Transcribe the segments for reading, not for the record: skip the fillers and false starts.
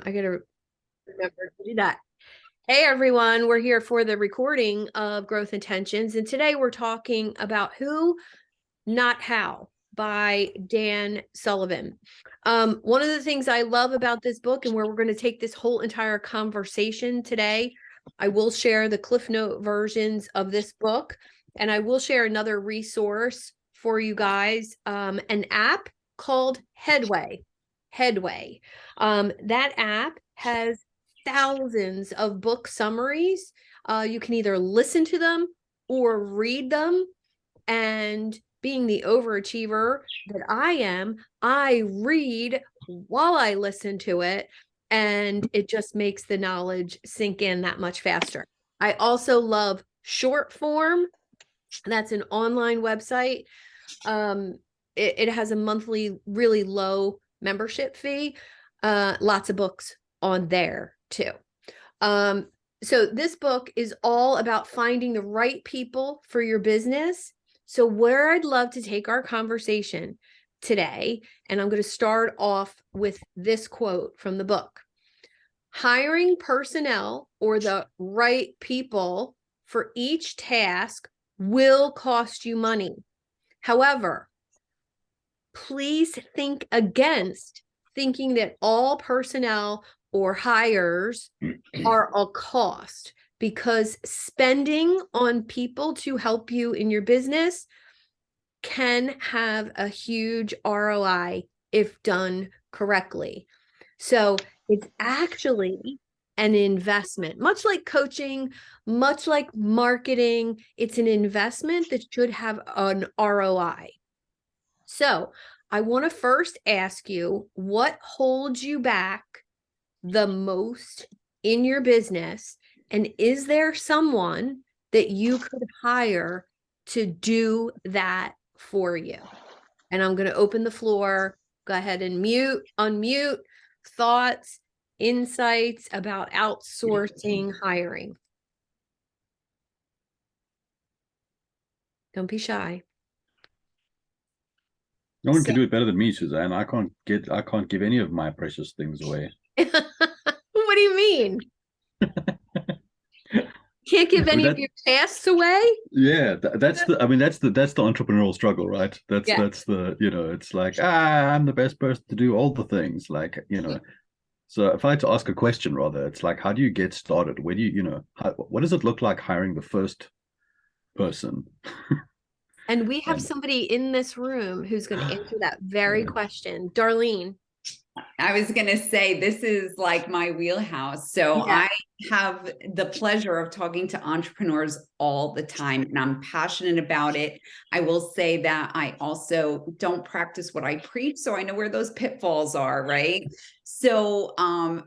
I gotta remember to do that. Hey everyone, we're here for the recording of Growth Intentions, and today we're talking about Who, Not How by Dan Sullivan. One of the things I love about this book, and where we're going to take this whole entire conversation today, I will share the Cliff Note versions of this book, and I will share another resource for you guys, an app called Headway. That app has thousands of book summaries. You can either listen to them or read them. And being the overachiever that I am, I read while I listen to it, and it just makes the knowledge sink in that much faster. I also love Short Form. That's an online website. It has a monthly, really low membership fee. Lots of books on there too. So this book is all about finding the right people for your business. So where I'd love to take our conversation today, and I'm going to start off with this quote from the book. Hiring personnel or the right people for each task will cost you money. However, please think against thinking that all personnel or hires are a cost, because spending on people to help you in your business can have a huge ROI if done correctly. So it's actually an investment, much like coaching, much like marketing. It's an investment that should have an ROI. So I want to first ask you, what holds you back the most in your business? And is there someone that you could hire to do that for you? And I'm going to open the floor. Go ahead and unmute thoughts, insights about outsourcing hiring. Don't be shy. No one can do it better than me, Suzanne. I can't give any of my precious things away. What do you mean? Can't give any of your tasks away? Yeah, that's the entrepreneurial struggle, right? That's Yeah. the, it's like, I'm the best person to do all the things, like, So if I had to ask a question, rather, it's like, how do you get started? Where do what does it look like hiring the first person? And we have somebody in this room who's going to answer that very question. Darlene. I was going to say, this is like my wheelhouse. So I have the pleasure of talking to entrepreneurs all the time, and I'm passionate about it. I will say that I also don't practice what I preach, so I know where those pitfalls are, right? So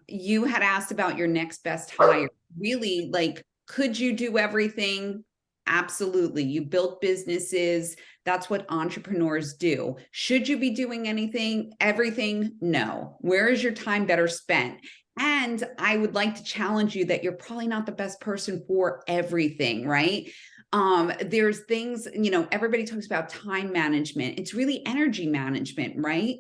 you had asked about your next best hire. Really, like, could you do everything? Absolutely. You built businesses. That's what entrepreneurs do. Should you be doing everything? No. Where is your time better spent? And I would like to challenge you that you're probably not the best person for everything, right? There's things, everybody talks about time management. It's really energy management, right?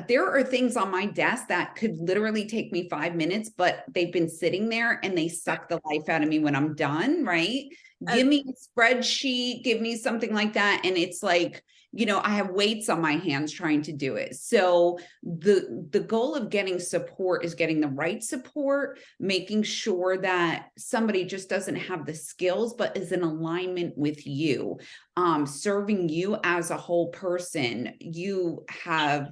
There are things on my desk that could literally take me 5 minutes, but they've been sitting there and they suck the life out of me when I'm done, right? Give me a spreadsheet, give me something like that. And it's like, I have weights on my hands trying to do it. So the goal of getting support is getting the right support, making sure that somebody just doesn't have the skills, but is in alignment with you, serving you as a whole person. You have,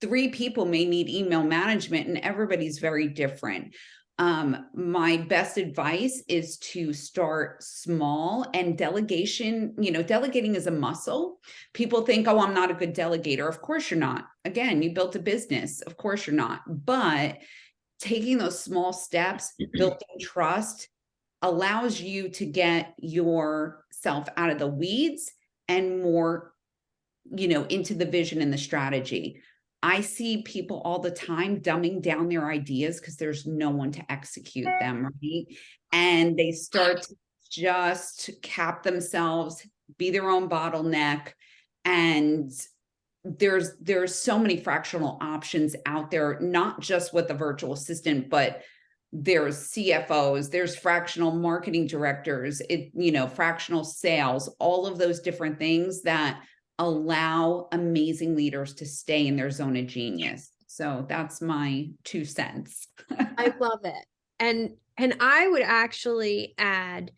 3 people may need email management, and everybody's very different. My best advice is to start small, and delegating is a muscle. People think, oh, I'm not a good delegator. Of course you're not. Again, you built a business. Of course you're not. But taking those small steps, building trust, allows you to get yourself out of the weeds and more, into the vision and the strategy. I see people all the time dumbing down their ideas because there's no one to execute them, right? And they start to just cap themselves, be their own bottleneck, and there's so many fractional options out there, not just with the virtual assistant, but there's CFOs, there's fractional marketing directors, fractional sales, all of those different things that allow amazing leaders to stay in their zone of genius. So that's my 2 cents. I love it. And I would actually add,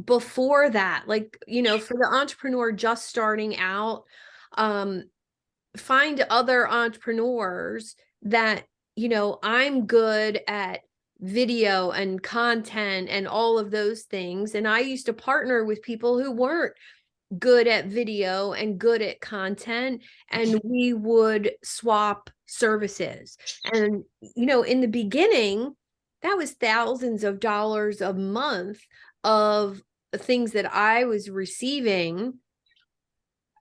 before that, like, for the entrepreneur just starting out, find other entrepreneurs that, I'm good at video and content and all of those things. And I used to partner with people who weren't good at video and good at content, and we would swap services. And, in the beginning, that was thousands of dollars a month of things that I was receiving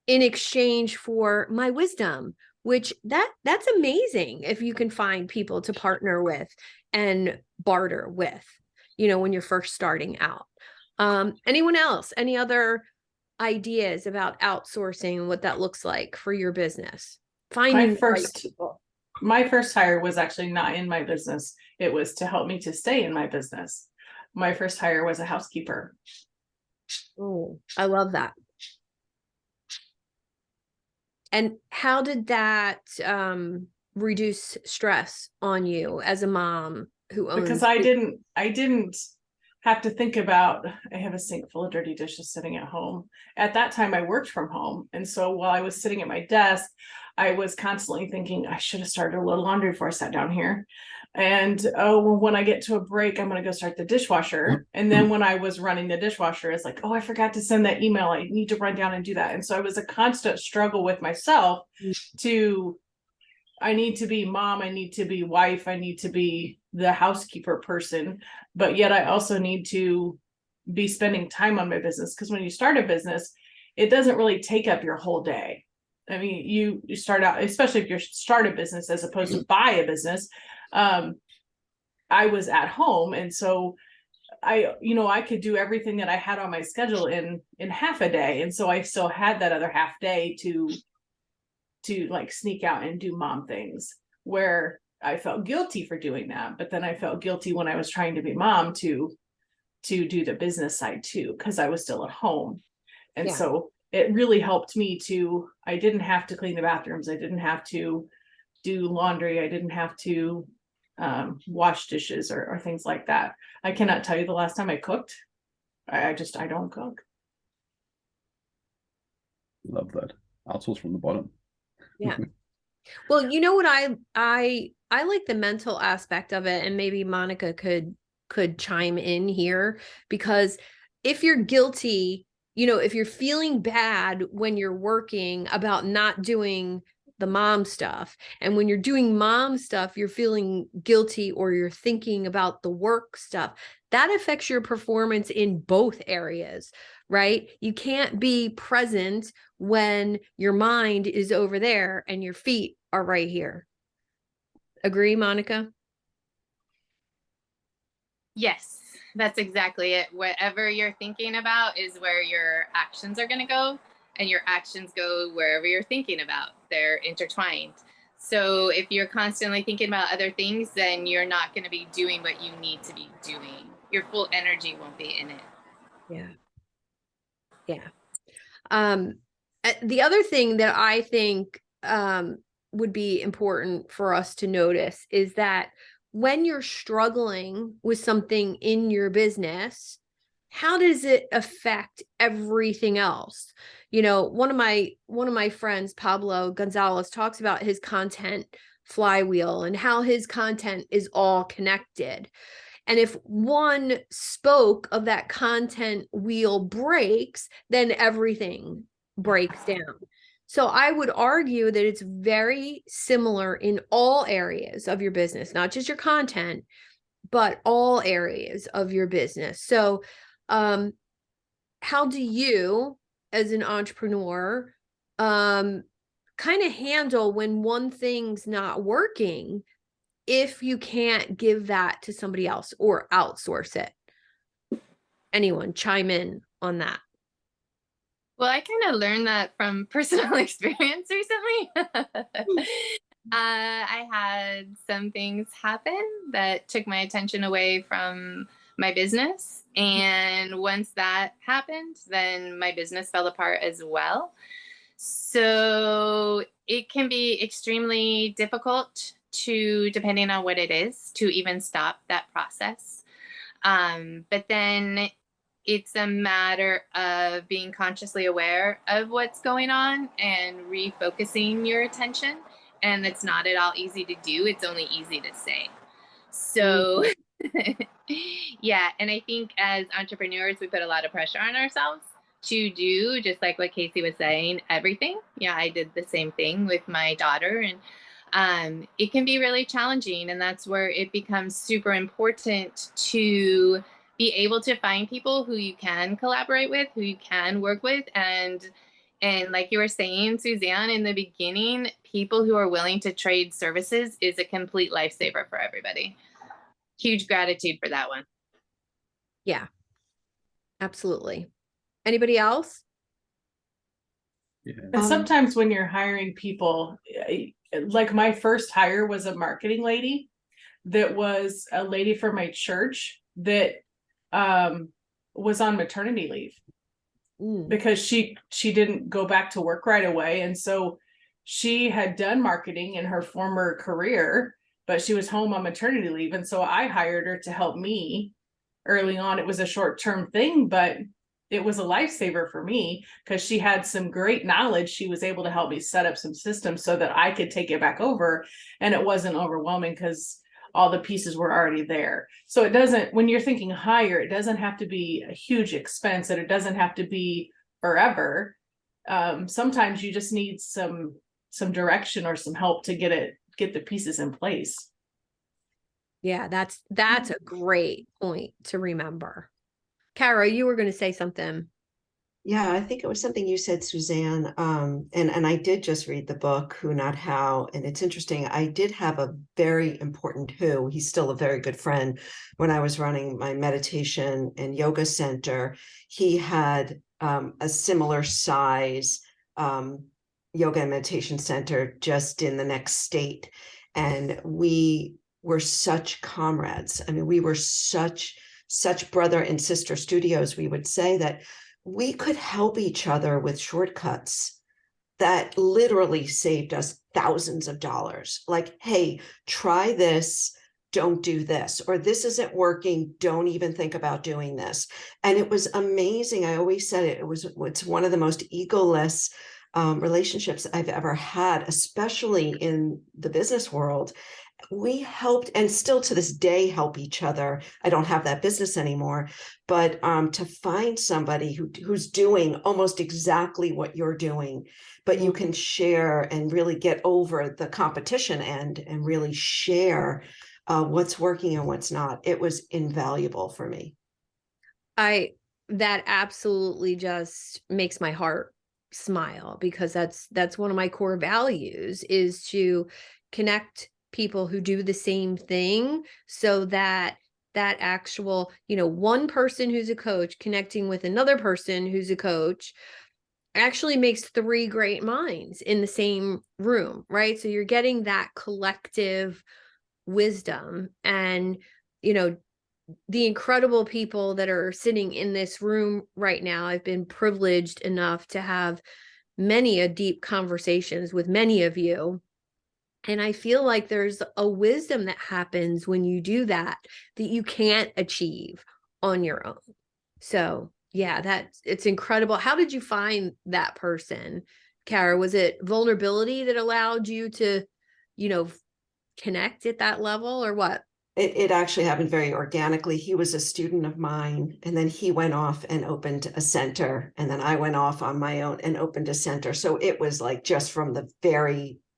in exchange for my wisdom, which that's amazing if you can find people to partner with and barter with, when you're first starting out. Anyone else? Any other ideas about outsourcing and what that looks like for your business? Finding My first hire was actually not in my business. It was to help me to stay in my business. My first hire was a housekeeper. Oh, I love that. And how did that reduce stress on you as a mom who owns? Because I didn't have to think about, I have a sink full of dirty dishes sitting at home. At that time, I worked from home. And so while I was sitting at my desk, I was constantly thinking, I should have started a little laundry before I sat down here. And when I get to a break, I'm going to go start the dishwasher. And then when I was running the dishwasher, it's like, oh, I forgot to send that email. I need to run down and do that. And so it was a constant struggle with myself I need to be mom, I need to be wife, I need to be the housekeeper person, but yet I also need to be spending time on my business. Because when you start a business, it doesn't really take up your whole day. I mean, you start out, especially if you start a business as opposed to buy a business. I was at home, and so I could do everything that I had on my schedule in half a day, and so I still had that other half day to like sneak out and do mom things, where I felt guilty for doing that. But then I felt guilty when I was trying to be mom to do the business side too, because I was still at home. And so it really helped me I didn't have to clean the bathrooms. I didn't have to do laundry. I didn't have to wash dishes or things like that. I cannot tell you the last time I cooked. I don't cook. Love that. Outsource from the bottom. Yeah. Well, you know what, I like the mental aspect of it, and maybe Monica could chime in here, because if you're guilty, if you're feeling bad when you're working about not doing the mom stuff, and when you're doing mom stuff, you're feeling guilty or you're thinking about the work stuff, that affects your performance in both areas, right? You can't be present when your mind is over there and your feet are right here. Agree, Monica? Yes, that's exactly it. Whatever you're thinking about is where your actions are going to go, and your actions go wherever you're thinking about. They're intertwined. So if you're constantly thinking about other things, then you're not going to be doing what you need to be doing. Your full energy won't be in it. Yeah. Yeah. The other thing that I think would be important for us to notice is that when you're struggling with something in your business, how does it affect everything else? One of my friends, Pablo Gonzalez, talks about his content flywheel and how his content is all connected. And if one spoke of that content wheel breaks, then everything breaks down. So I would argue that it's very similar in all areas of your business, not just your content, but all areas of your business. So how do you, as an entrepreneur, kind of handle when one thing's not working if you can't give that to somebody else or outsource it? Anyone chime in on that? Well, I kind of learned that from personal experience recently. I had some things happen that took my attention away from my business. And once that happened, then my business fell apart as well. So it can be extremely difficult to, depending on what it is, to even stop that process. But then it's a matter of being consciously aware of what's going on and refocusing your attention. And it's not at all easy to do. It's only easy to say. So, yeah. And I think as entrepreneurs, we put a lot of pressure on ourselves to do, just like what Casey was saying, everything. Yeah, I did the same thing with my daughter. And it can be really challenging. And that's where it becomes super important to be able to find people who you can collaborate with, who you can work with. And like you were saying, Suzanne, in the beginning, people who are willing to trade services is a complete lifesaver for everybody. Huge gratitude for that one. Yeah, absolutely. Anybody else? Yeah. And sometimes when you're hiring people, like my first hire was a marketing lady that was a lady from my church that was on maternity leave because she didn't go back to work right away. And so she had done marketing in her former career, but she was home on maternity leave. And so I hired her to help me early on. It was a short-term thing, but it was a lifesaver for me because she had some great knowledge. She was able to help me set up some systems so that I could take it back over, and it wasn't overwhelming because all the pieces were already there. So it doesn't, when you're thinking hire, it doesn't have to be a huge expense, and it doesn't have to be forever. Sometimes you just need some direction or some help to get the pieces in place. Yeah, that's a great point to remember. Kara, you were going to say something. Yeah, I think it was something you said, Suzanne. And I did just read the book, Who Not How. And it's interesting. I did have a very important who. He's still a very good friend. When I was running my meditation and yoga center, he had a similar size yoga and meditation center just in the next state. And we were such comrades. I mean, we were such brother and sister studios. We would say that we could help each other with shortcuts that literally saved us thousands of dollars. Like, hey, try this, don't do this, or this isn't working, don't even think about doing this. And it was amazing. I always said it's one of the most egoless relationships I've ever had, especially in the business world. We helped, and still to this day help each other. I don't have that business anymore, but to find somebody who's doing almost exactly what you're doing, but you can share and really get over the competition end and really share what's working and what's not. It was invaluable for me. That absolutely just makes my heart smile, because that's one of my core values, is to connect people who do the same thing, so that actual, one person who's a coach connecting with another person who's a coach actually makes three great minds in the same room, right? So you're getting that collective wisdom. And the incredible people that are sitting in this room right now, I've been privileged enough to have many a deep conversations with many of you. And I feel like there's a wisdom that happens when you do that you can't achieve on your own. So yeah, it's incredible. How did you find that person, Kara? Was it vulnerability that allowed you to, connect at that level, or what? It actually happened very organically. He was a student of mine, and then he went off and opened a center, and then I went off on my own and opened a center. So it was like just from the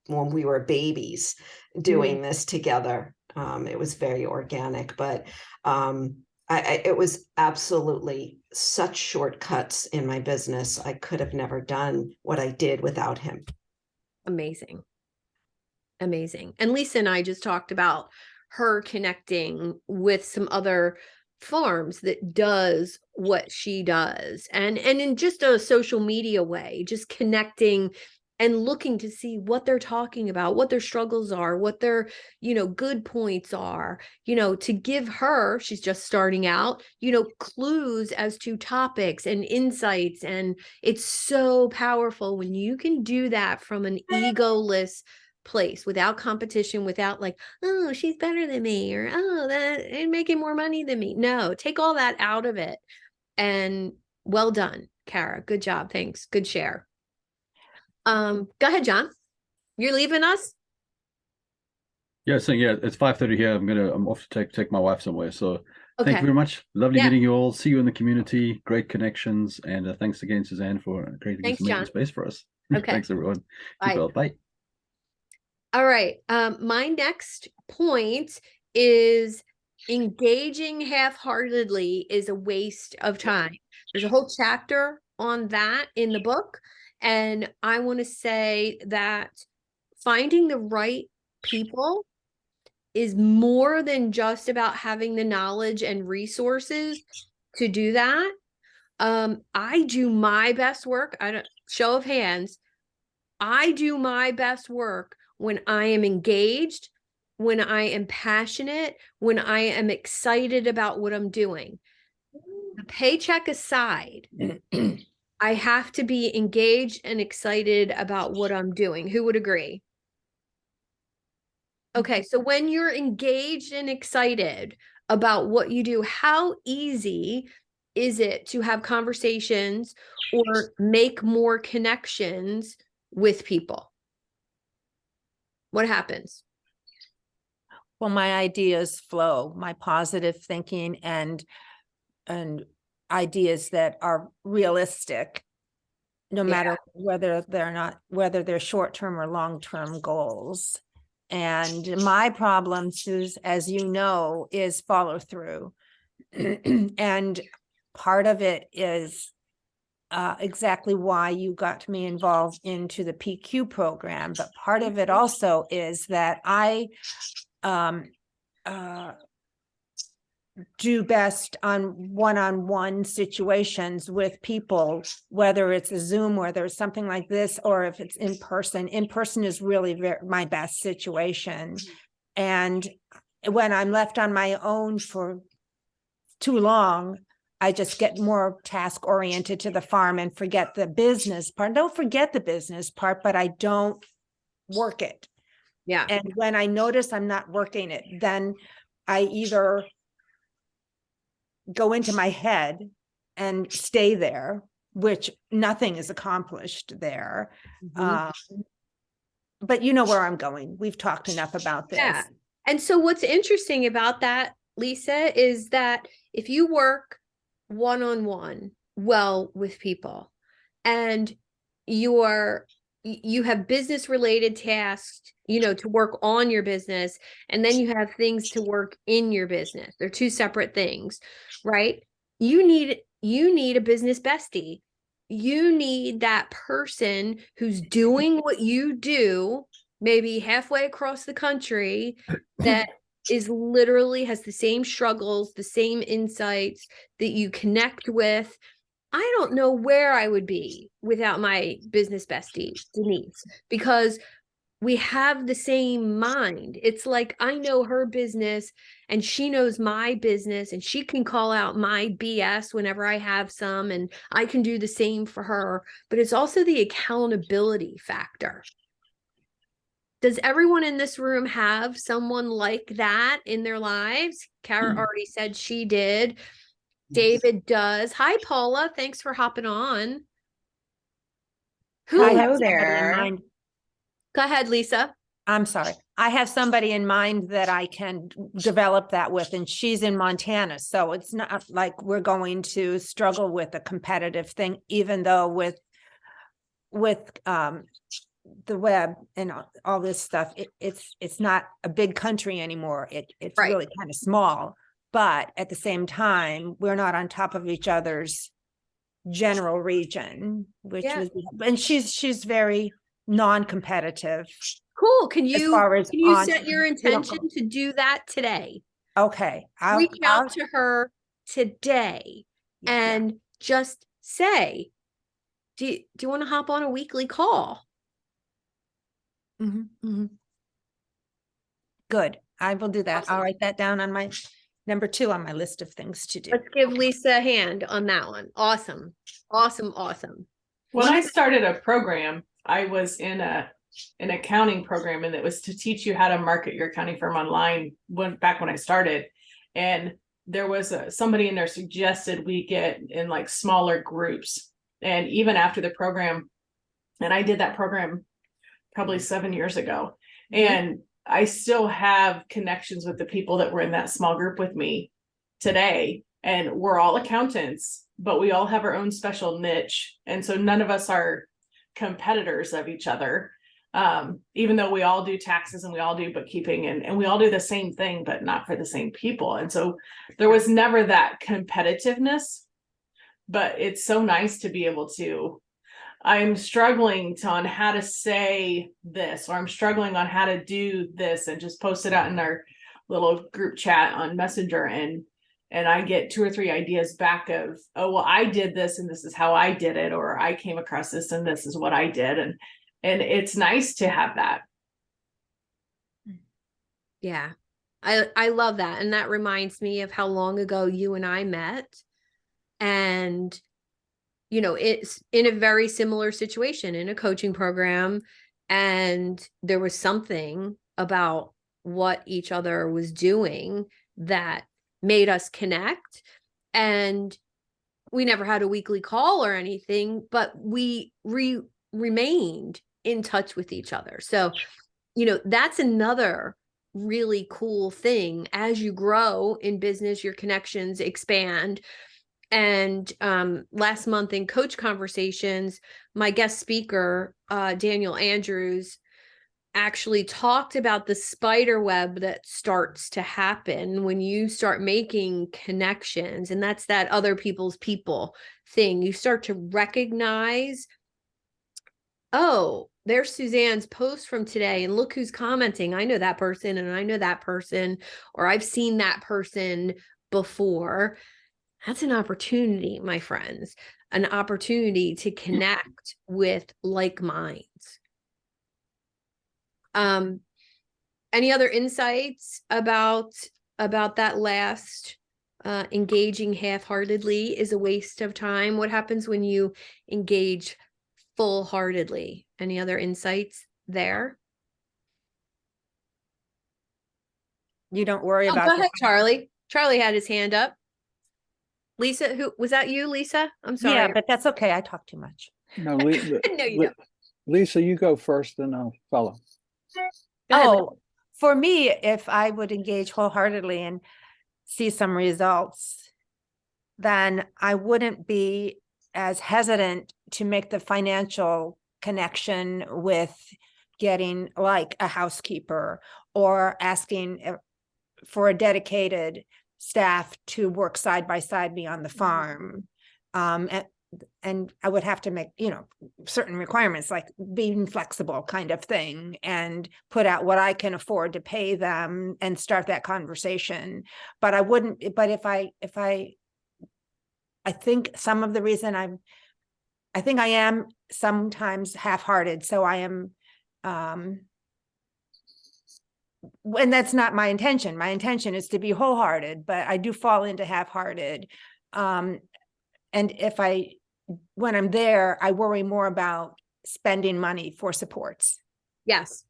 when we were babies doing this together. It was very organic, but it was absolutely such shortcuts in my business. I could have never done what I did without him. Amazing. And Lisa and I just talked about her connecting with some other Farms that does what she does, and in just a social media way, just connecting and looking to see what they're talking about, what their struggles are, what their, good points are, to give her, she's just starting out, clues as to topics and insights. And it's so powerful when you can do that from an egoless place, without competition, without like, oh, she's better than me, or oh, that ain't making more money than me. No, take all that out of it. And well done, Kara. Good job. Thanks. Good share. Go ahead, John. You're leaving us? Yeah, so yeah, it's 5:30 here. I'm off to take my wife somewhere. So thank Okay. you very much. Lovely Yeah. meeting you all. See you in the community. Great connections. And thanks again, Suzanne, for creating Thanks, this amazing John. space for us. Okay. Thanks, everyone. Bye. Keep well. Bye. All right. My next point is engaging half-heartedly is a waste of time. There's a whole chapter on that in the book. And I want to say that finding the right people is more than just about having the knowledge and resources to do that. I do my best work. I don't, show of hands. I do my best work when I am engaged, when I am passionate, when I am excited about what I'm doing. The paycheck aside, I have to be engaged and excited about what I'm doing. Who would agree? Okay, so when you're engaged and excited about what you do, how easy is it to have conversations or make more connections with people? What happens? Well, my ideas flow, my positive thinking and ideas that are realistic, no matter whether they're short-term or long-term goals. And my problems is, as you know, is follow through. And part of it is exactly why you got me involved into the PQ program. But part of it also is that I do best on one-on-one situations with people, whether it's a Zoom, whether it's something like this, or if it's in person. In person is really my best situation. And when I'm left on my own for too long, I just get more task oriented to the farm and forget the business part. Don't forget the business part, but I don't work it. Yeah. And when I notice I'm not working it, then I either go into my head and stay there, which nothing is accomplished there. But you know where I'm going. We've talked enough about this. Yeah. And so what's interesting about that, Lisa, is that if you work one-on-one well with people, and you have business related tasks, to work on your business, and then you have things to work in your business. They're two separate things, right? You need a business bestie. You need that person who's doing what you do, maybe halfway across the country, that is literally has the same struggles, the same insights that you connect with. I don't know where I would be without my business bestie, Denise, because we have the same mind. It's like I know her business and she knows my business, and she can call out my BS whenever I have some, and I can do the same for her. But it's also the accountability factor. Does everyone in this room have someone like that in their lives? Kara already said she did. David does. Hi, Paula. Thanks for hopping on. Hello there. Go ahead, Lisa. I'm sorry. I have somebody in mind that I can develop that with, and she's in Montana. So it's not like we're going to struggle with a competitive thing, even though with the web and all this stuff, it's not a big country anymore. It's Right. really kind of small, but at the same time, we're not on top of each other's general region, which Yeah. was, and she's very non-competitive. Cool. Can you on- set your intention to do that today? Okay. Reach out to her today and just say, do you want to hop on a weekly call? Good. I will do that. I'll write that down on my number 2 on my list of things to do. Let's give Lisa a hand on that one. Awesome. Awesome. Awesome. When I started a program, I was in an accounting program, and it was to teach you how to market your accounting firm online back when I started. And there was somebody in there suggested we get in like smaller groups. And even after the program, and I did that program probably 7 years ago, and I still have connections with the people that were in that small group with me today. And we're all accountants, but we all have our own special niche. And so none of us are competitors of each other. Even though we all do taxes and we all do bookkeeping and we all do the same thing, but not for the same people. And so there was never that competitiveness, but it's so nice to be able to, I'm struggling on how to say this, or I'm struggling on how to do this, and just post it out in our little group chat on Messenger. And I get 2 or 3 ideas back of, oh, well, I did this and this is how I did it, or I came across this and this is what I did. And it's nice to have that. Yeah, I love that. And that reminds me of how long ago you and I met. And, you know, it's in a very similar situation in a coaching program. And there was something about what each other was doing that made us connect. And we never had a weekly call or anything, but we remained in touch with each other. So, you know, that's another really cool thing. As you grow in business, your connections expand. And last month in Coach Conversations, my guest speaker, Daniel Andrews, actually talked about the spider web that starts to happen when you start making connections. And that's that other people's people thing. You start to recognize, oh, there's Suzanne's post from today, and look who's commenting. I know that person, and I know that person, or I've seen that person before. That's an opportunity, my friends, an opportunity to connect with like minds. Any other insights about that last engaging half-heartedly is a waste of time? What happens when you engage full-heartedly? Any other insights there? You don't worry about Go ahead, Charlie. Charlie had his hand up. Lisa, who was that? You, Lisa? I'm sorry. Yeah, but that's okay. I talk too much. No, No, you don't. Lisa, you go first, then I'll follow. Go ahead, Oh, for me, if I would engage wholeheartedly and see some results, then I wouldn't be as hesitant to make the financial connection with getting like a housekeeper or asking for a dedicated staff to work side by side me on the farm. And I would have to make, you know, certain requirements, like being flexible kind of thing, and put out what I can afford to pay them and start that conversation. But I wouldn't, but I think some of the reason I think I am sometimes half-hearted. So I am, and that's not my intention. My intention is to be wholehearted, but I do fall into half-hearted. And when I'm there, I worry more about spending money for supports. Yes.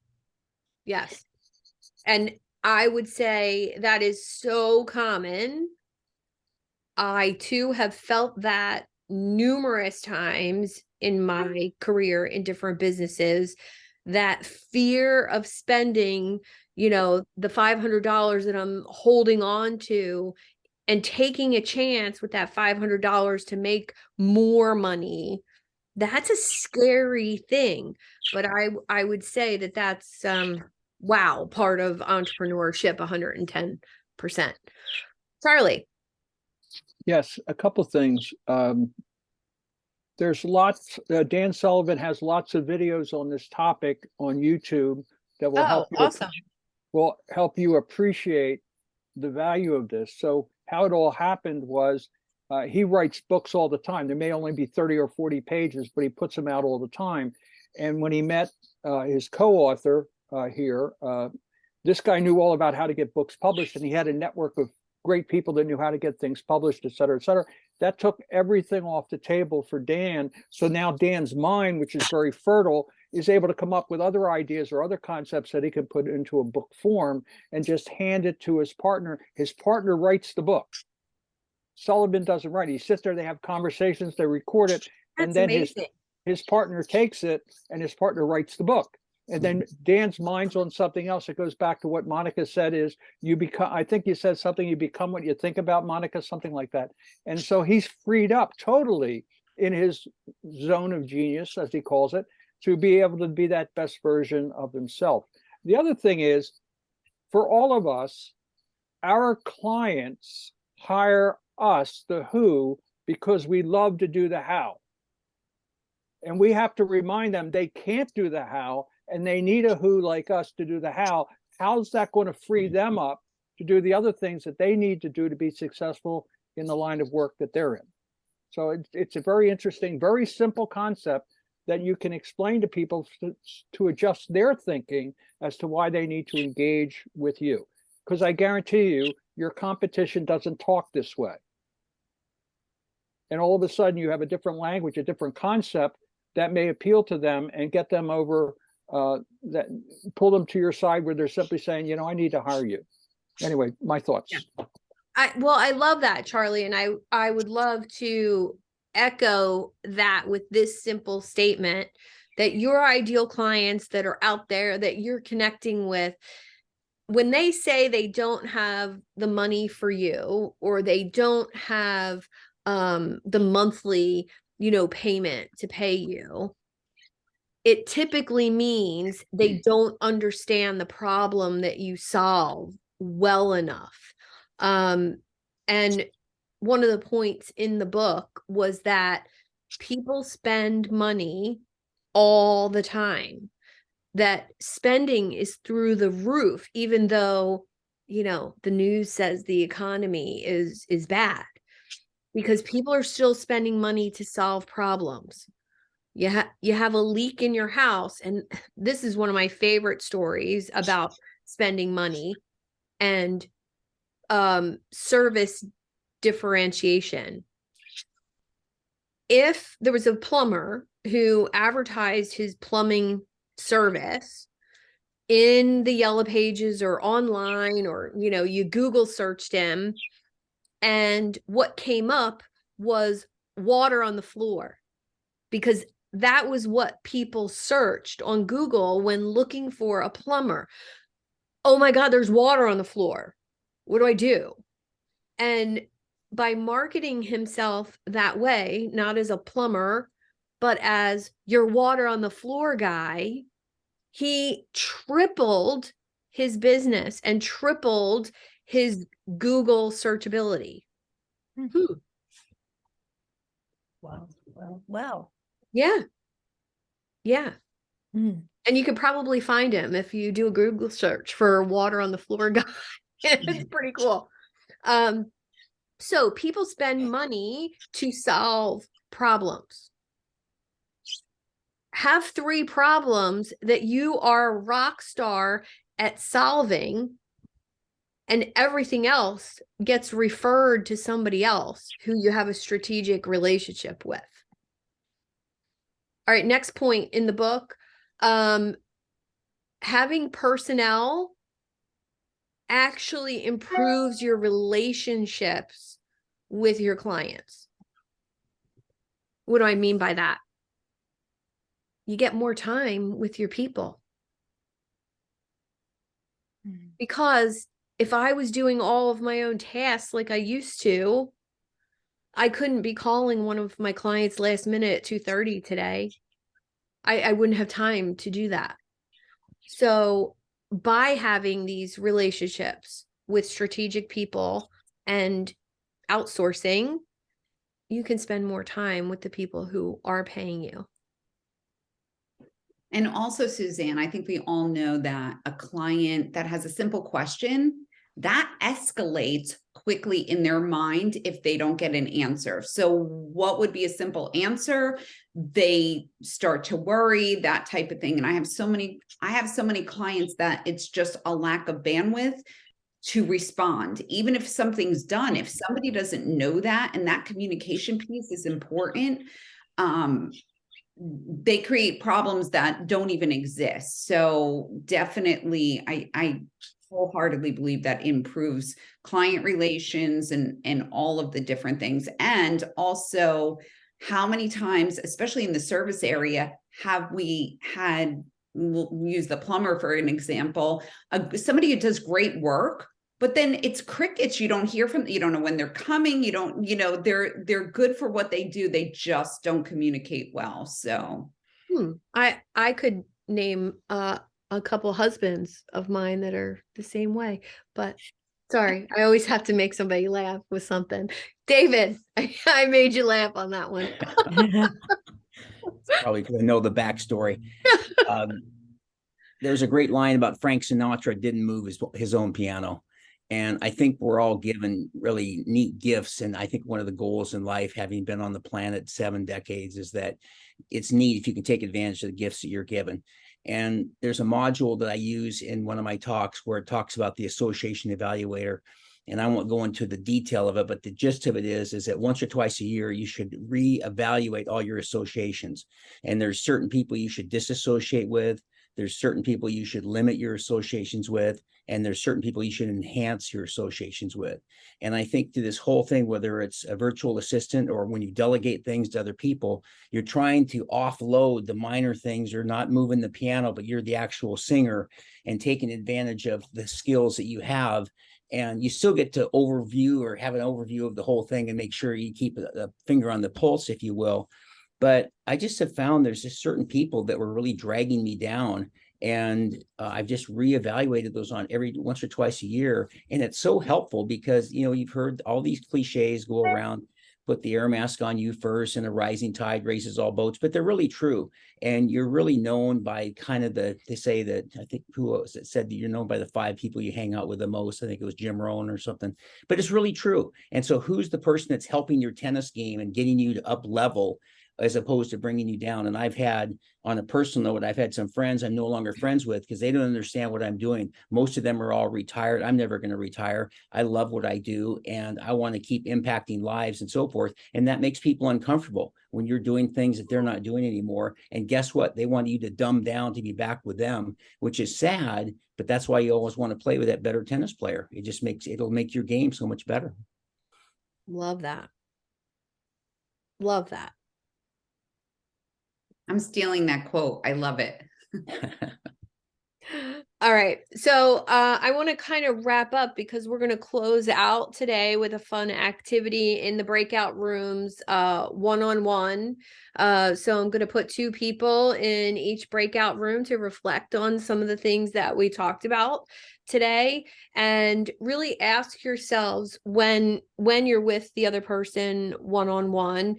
Yes. And I would say that is so common. I too have felt that numerous times in my career in different businesses, that fear of spending, you know, the $500 that I'm holding on to and taking a chance with that $500 to make more money. That's a scary thing. But I would say that that's, wow, part of entrepreneurship, 110%. Charlie. Yes, a couple things. There's lots, Dan Sullivan has lots of videos on this topic on YouTube that will Oh, awesome. will help you appreciate the value of this. So how it all happened was he writes books all the time. There may only be 30 or 40 pages, but he puts them out all the time. And when he met his co-author here, this guy knew all about how to get books published, and he had a network of great people that knew how to get things published, et cetera, et cetera. That took everything off the table for Dan. So now Dan's mind, which is very fertile, is able to come up with other ideas or other concepts that he can put into a book form and just hand it to his partner. His partner writes the book. Sullivan doesn't write. He sits there, they have conversations, they record it, and then his partner takes it and his partner writes the book. And then Dan's mind's on something else. It goes back to what Monica said is you become, I think you said something, you become what you think about, Monica, something like that. And so he's freed up totally in his zone of genius, as he calls it, to be able to be that best version of himself. The other thing is, for all of us, our clients hire us, the who, because we love to do the how. And we have to remind them they can't do the how, and they need a who like us to do the how. How's that going to free them up to do the other things that they need to do to be successful in the line of work that they're in? So it's a very interesting, very simple concept that you can explain to people to adjust their thinking as to why they need to engage with you. Because I guarantee you, your competition doesn't talk this way. And all of a sudden you have a different language, a different concept that may appeal to them and get them over, that pull them to your side where they're simply saying, you know, I need to hire you. Anyway, my thoughts. Yeah. I love that, Charlie. And I would love to echo that with this simple statement that your ideal clients that are out there that you're connecting with, when they say they don't have the money for you, or they don't have the monthly, payment to pay you, it typically means they don't understand the problem that you solve well enough. And one of the points in the book was that people spend money all the time, that spending is through the roof, even though, the news says the economy is bad, because people are still spending money to solve problems. You have a leak in your house, and this is one of my favorite stories about spending money and service differentiation. If there was a plumber who advertised his plumbing service in the Yellow Pages or online, or you Google searched him, and what came up was water on the floor, because that was what people searched on Google when looking for a plumber. Oh my God, there's water on the floor. What do I do? And by marketing himself that way, not as a plumber, but as your water on the floor guy, he tripled his business and tripled his Google searchability. Mm-hmm. Wow. Yeah. Mm. And you could probably find him if you do a Google search for water on the floor guy. It's pretty cool. So people spend money to solve problems. Have 3 problems that you are a rock star at solving, and everything else gets referred to somebody else who you have a strategic relationship with. All right, next point in the book, having personnel actually improves your relationships with your clients. What do I mean by that? You get more time with your people. Because if I was doing all of my own tasks like I used to, I couldn't be calling one of my clients last minute at 2:30 today. I wouldn't have time to do that. So by having these relationships with strategic people and outsourcing, you can spend more time with the people who are paying you. And also, Suzanne, I think we all know that a client that has a simple question that escalates quickly in their mind if they don't get an answer. So what would be a simple answer? They start to worry, that type of thing. And I have so many clients that it's just a lack of bandwidth to respond. Even if something's done, if somebody doesn't know that, and that communication piece is important, they create problems that don't even exist. So definitely, I wholeheartedly believe that improves client relations and all of the different things. And also, how many times, especially in the service area, have we had, we'll use the plumber for an example, somebody who does great work, but then it's crickets. You don't hear from, you don't know when they're coming. You don't, they're good for what they do. They just don't communicate well. So I could name a couple husbands of mine that are the same way, but sorry, I always have to make somebody laugh with something. David, I made you laugh on that one. Probably because I know the backstory. There's a great line about Frank Sinatra didn't move his own piano. And I think we're all given really neat gifts. And I think one of the goals in life, having been on the planet 7 decades, is that it's neat if you can take advantage of the gifts that you're given. And there's a module that I use in one of my talks where it talks about the association evaluator. And I won't go into the detail of it, but the gist of it is that once or twice a year, you should reevaluate all your associations. And there's certain people you should disassociate with. There's certain people you should limit your associations with, and there's certain people you should enhance your associations with. And I think through this whole thing, whether it's a virtual assistant or when you delegate things to other people, you're trying to offload the minor things. You're not moving the piano, but you're the actual singer and taking advantage of the skills that you have. And you still get to overview or have an overview of the whole thing and make sure you keep a finger on the pulse, if you will. But I just have found there's just certain people that were really dragging me down. And I've just reevaluated those on every once or twice a year. And it's so helpful because, you've heard all these cliches go around, put the air mask on you first and a rising tide raises all boats, but they're really true. And you're really known by kind of they say that, I think who was it said that you're known by the 5 people you hang out with the most. I think it was Jim Rohn or something, but it's really true. And so who's the person that's helping your tennis game and getting you to up level as opposed to bringing you down? And I've had, on a personal note, I've had some friends I'm no longer friends with because they don't understand what I'm doing. Most of them are all retired. I'm never going to retire. I love what I do and I want to keep impacting lives and so forth. And that makes people uncomfortable when you're doing things that they're not doing anymore. And guess what? They want you to dumb down to be back with them, which is sad, but that's why you always want to play with that better tennis player. It'll make your game so much better. Love that. Love that. I'm stealing that quote. I love it. All right. So I want to kind of wrap up because we're going to close out today with a fun activity in the breakout rooms, one-on-one. So I'm going to put 2 people in each breakout room to reflect on some of the things that we talked about today, and really ask yourselves when you're with the other person one-on-one,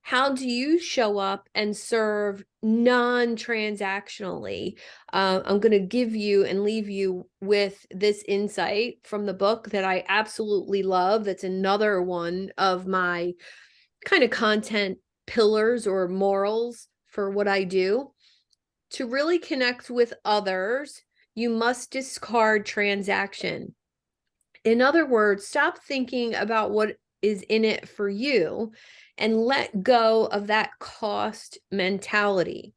how do you show up and serve non-transactionally? I'm going to give you and leave you with this insight from the book that I absolutely love. That's another one of my kind of content pillars or morals for what I do. To really connect with others, you must discard transaction. In other words, stop thinking about what is in it for you and let go of that cost mentality.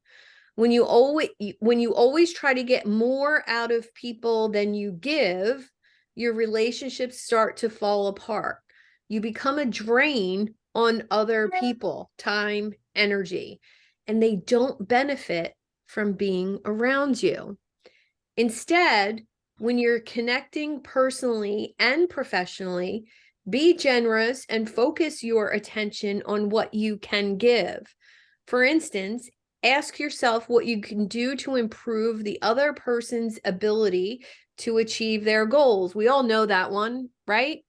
When you always try to get more out of people than you give, your relationships start to fall apart. You become a drain on other people, time, energy, and they don't benefit from being around you. Instead, when you're connecting personally and professionally, be generous and focus your attention on what you can give. For instance, ask yourself what you can do to improve the other person's ability to achieve their goals. We all know that one, right?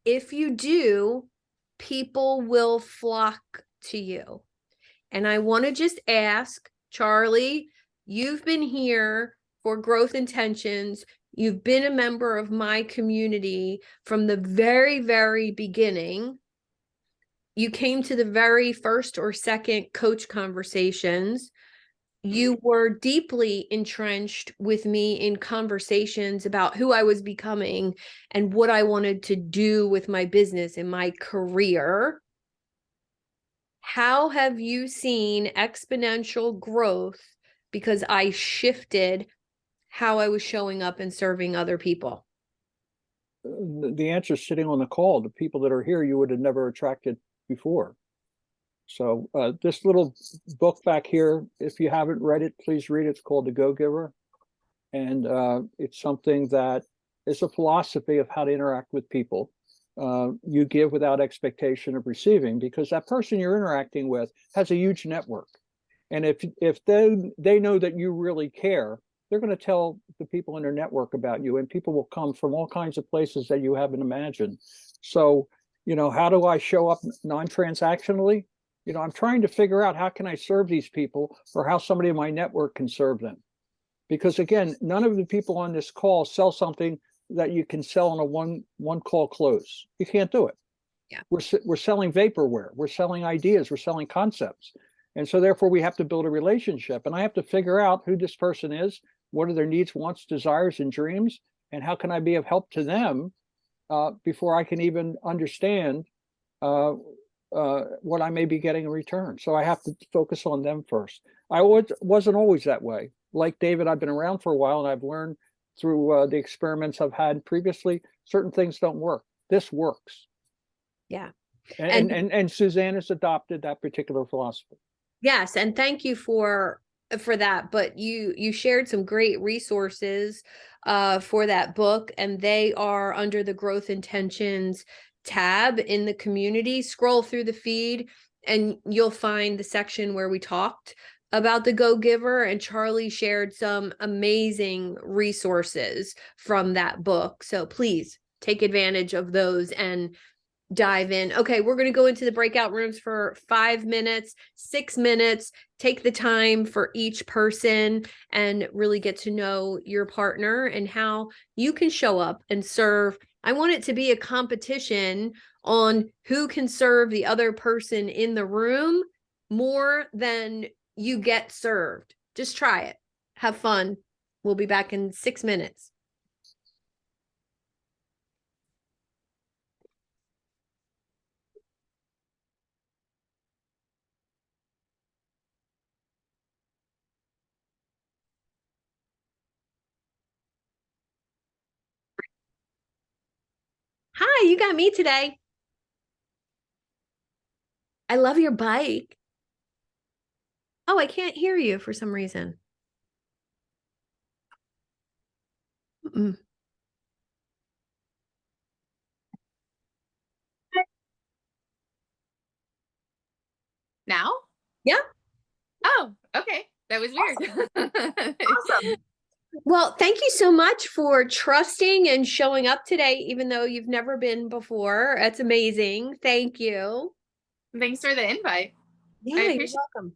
If you do, people will flock to you. And I want to just ask, Charlie, you've been here for Growth Intentions. You've been a member of my community from the very, very beginning. You came to the very first or second coach conversations. You were deeply entrenched with me in conversations about who I was becoming and what I wanted to do with my business and my career. How have you seen exponential growth because I shifted how I was showing up and serving other people? The answer is sitting on the call. The people that are here, you would have never attracted before. So this little book back here, if you haven't read it, please read it. It's called The Go-Giver. And it's something that is a philosophy of how to interact with people. You give without expectation of receiving, because that person you're interacting with has a huge network. And if they know that you really care, they're going to tell the people in their network about you, and people will come from all kinds of places that you haven't imagined. So, how do I show up non-transactionally? I'm trying to figure out how can I serve these people, or how somebody in my network can serve them. Because again, none of the people on this call sell something that you can sell on a one call close. You can't do it. Yeah. We're selling vaporware. We're selling ideas. We're selling concepts. And so therefore we have to build a relationship, and I have to figure out who this person is, what are their needs, wants, desires, and dreams, and how can I be of help to them before I can even understand what I may be getting in return. So I have to focus on them first. I wasn't always that way. Like David, I've been around for a while, and I've learned through the experiments I've had previously, certain things don't work. This works. Yeah. And Suzanne has adopted that particular philosophy. Yes, and thank you for that. But you shared some great resources for that book, and they are under the Growth Intentions tab in the community. Scroll through the feed and you'll find the section where we talked about the Go-Giver, and Charlie shared some amazing resources from that book. So please take advantage of those and dive in. Okay, we're going to go into the breakout rooms for 5 minutes, 6 minutes. Take the time for each person and really get to know your partner and how you can show up and serve. I want it to be a competition on who can serve the other person in the room more than you get served. Just try it. Have fun. We'll be back in 6 minutes. Hi, you got me today. I love your bike. Oh, I can't hear you for some reason. Mm-mm. Now? Yeah. Oh, okay. That was weird. Awesome. Well, thank you so much for trusting and showing up today, even though you've never been before. That's amazing. Thank you. Thanks for the invite. Yeah, I you're appreciate welcome.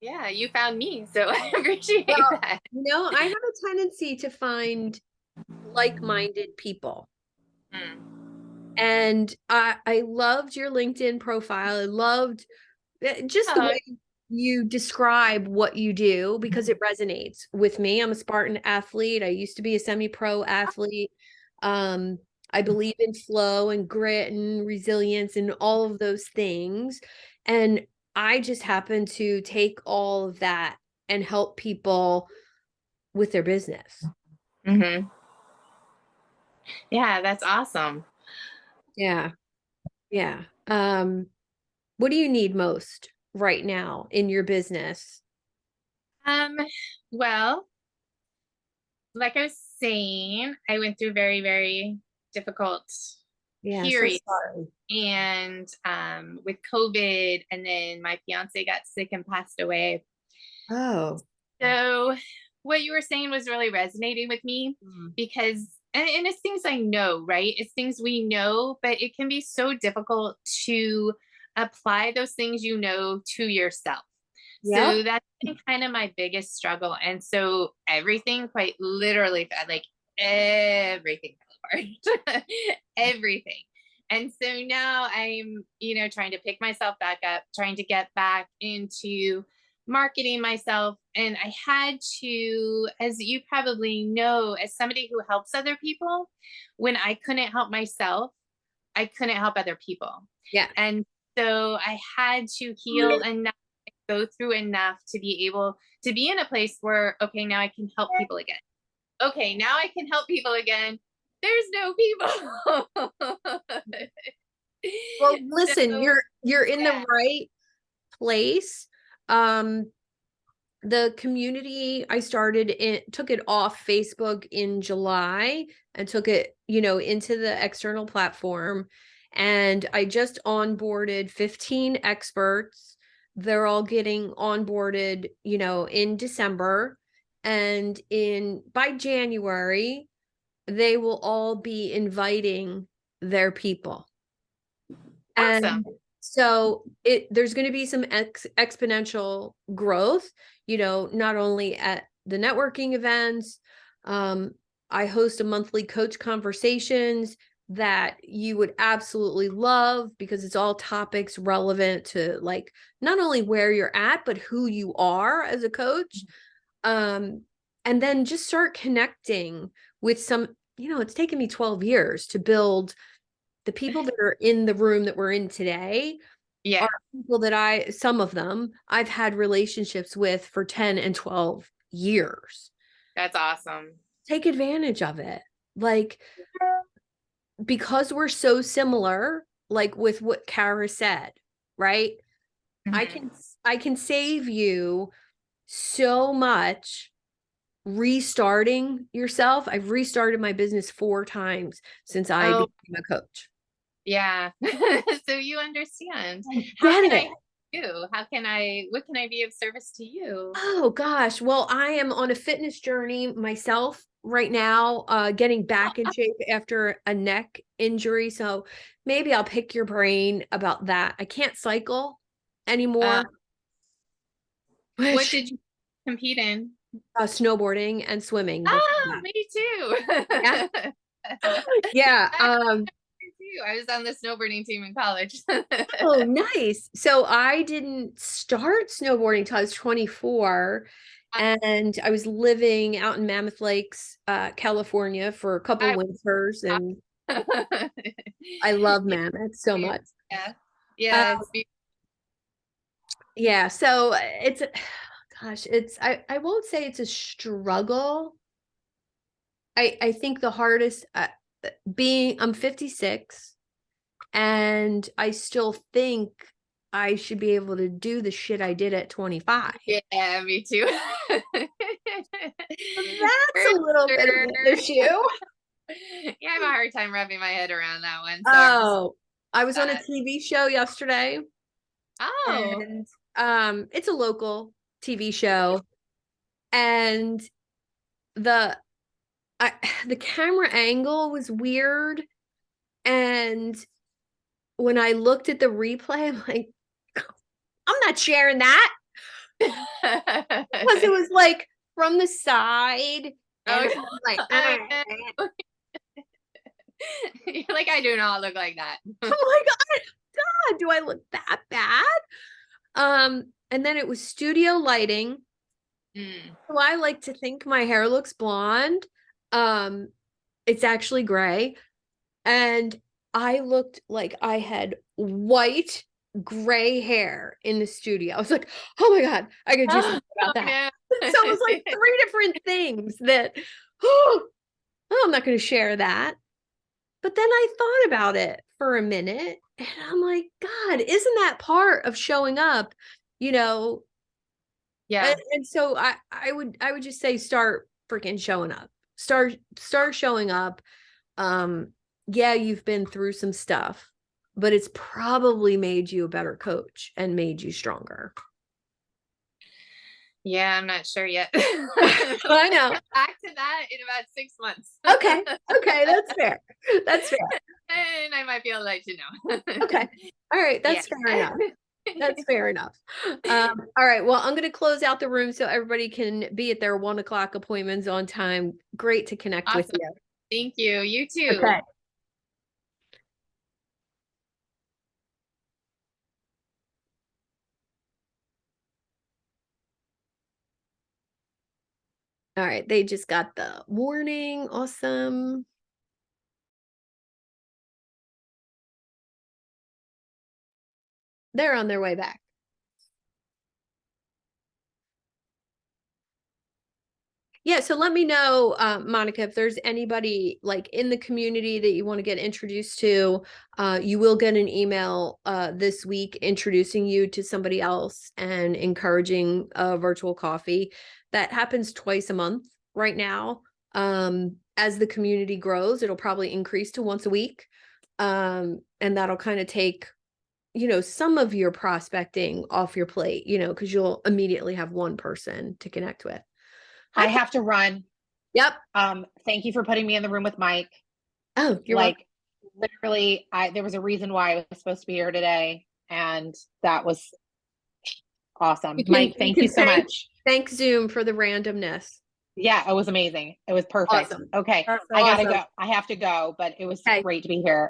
Yeah, you found me, so I appreciate Well, that. I have a tendency to find like-minded people. And I loved your LinkedIn profile. I loved just the way you describe what you do, because it resonates with me. I'm a Spartan athlete. I used to be a semi-pro athlete. I believe in flow and grit and resilience and all of those things. And I just happen to take all of that and help people with their business. Mm-hmm. Yeah, that's awesome. Yeah. Yeah. What do you need most right now in your business? Well, like I was saying, I went through very, very difficult Yeah, so period. sorry. And with COVID, and then my fiance got sick and passed away. Oh. So what you were saying was really resonating with me, because and it's things I know, right? It's things we know, but it can be so difficult to apply those things to yourself. Yeah. So that's been kind of my biggest struggle. And so everything quite literally, like everything fell apart. Everything. And so now I'm, trying to pick myself back up, trying to get back into marketing myself. And I had to, as you probably know, as somebody who helps other people, when I couldn't help myself, I couldn't help other people. Yeah. And so I had to heal enough, go through enough to be able to be in a place where, okay, now I can help people again. Okay, now I can help people again. There's no people. Well, listen, So, you're in yeah. the right place. The community I started took it off Facebook in July and took it, into the external platform. And I just onboarded 15 experts. They're all getting onboarded, in December. And by January, they will all be inviting their people. Awesome. And so there's going to be some exponential growth, not only at the networking events. I host a monthly coach conversations that you would absolutely love, because it's all topics relevant to, like, not only where you're at, but who you are as a coach. And then just start connecting with some, it's taken me 12 years to build. The people that are in the room that we're in today are people that some of them I've had relationships with for 10 and 12 years. That's awesome. Take advantage of it. Like, because we're so similar, like with what Kara said, right? Mm-hmm. I can save you so much restarting yourself. I've restarted my business 4 times since I became a coach. Yeah. So you understand. How How can I help you? What can I be of service to you? Oh gosh. Well, I am on a fitness journey myself right now, getting back in shape after a neck injury. So maybe I'll pick your brain about that. I can't cycle anymore. What did you compete in? Snowboarding and swimming. Oh, me too. Yeah. Yeah. I was on the snowboarding team in college. Oh, nice. So I didn't start snowboarding until I was 24. And I was living out in Mammoth Lakes, California for a couple winters. And I love Mammoth so much. Yeah. Yeah. Yeah. So I won't say it's a struggle. I think the hardest, I'm 56, and I still think I should be able to do the shit I did at 25. Yeah, me too. That's a little bit of an issue. Yeah, I have a hard time wrapping my head around that one. So I was on a TV show yesterday. Oh. And it's a local TV show. And the camera angle was weird. And when I looked at the replay, I'm like, I'm not sharing that. Because it was like from the side. And it was like, you're like, I do not look like that. Oh my God, do I look that bad? And then it was studio lighting. So I like to think my hair looks blonde. It's actually gray. And I looked like I had white gray hair in the studio. I was like, oh my God, I gotta do something about that. So it was like 3 different things that, I'm not gonna share that. But then I thought about it for a minute, and I'm like, God, isn't that part of showing up? Yeah. And so I would just say, start freaking showing up. Start showing up. Yeah, you've been through some stuff, but it's probably made you a better coach and made you stronger. Yeah, I'm not sure yet. I know. Back to that in about 6 months. Okay, that's fair. That's fair. And I might be able to let you know. Okay. All right, that's fair enough. That's fair enough. All right. Well, I'm going to close out the room so everybody can be at their 1 o'clock appointments on time. Great to connect with Awesome. you. Thank you. You too. Okay. All right. They just got the warning. Awesome. They're on their way back. Yeah, so let me know, Monica, if there's anybody like in the community that you want to get introduced to. You will get an email this week introducing you to somebody else and encouraging a virtual coffee. That happens twice a month right now. As the community grows, it'll probably increase to once a week. And that'll kind of take, some of your prospecting off your plate, because you'll immediately have one person to connect with. I have to run. Yep. Thank you for putting me in the room with Mike. Oh, you're like literally, there was a reason why I was supposed to be here today, and that was awesome. Mike, thank you so much. Thanks Zoom for the randomness. Yeah, it was amazing. It was perfect. Awesome. Okay, I gotta go. I have to go, but it was great to be here.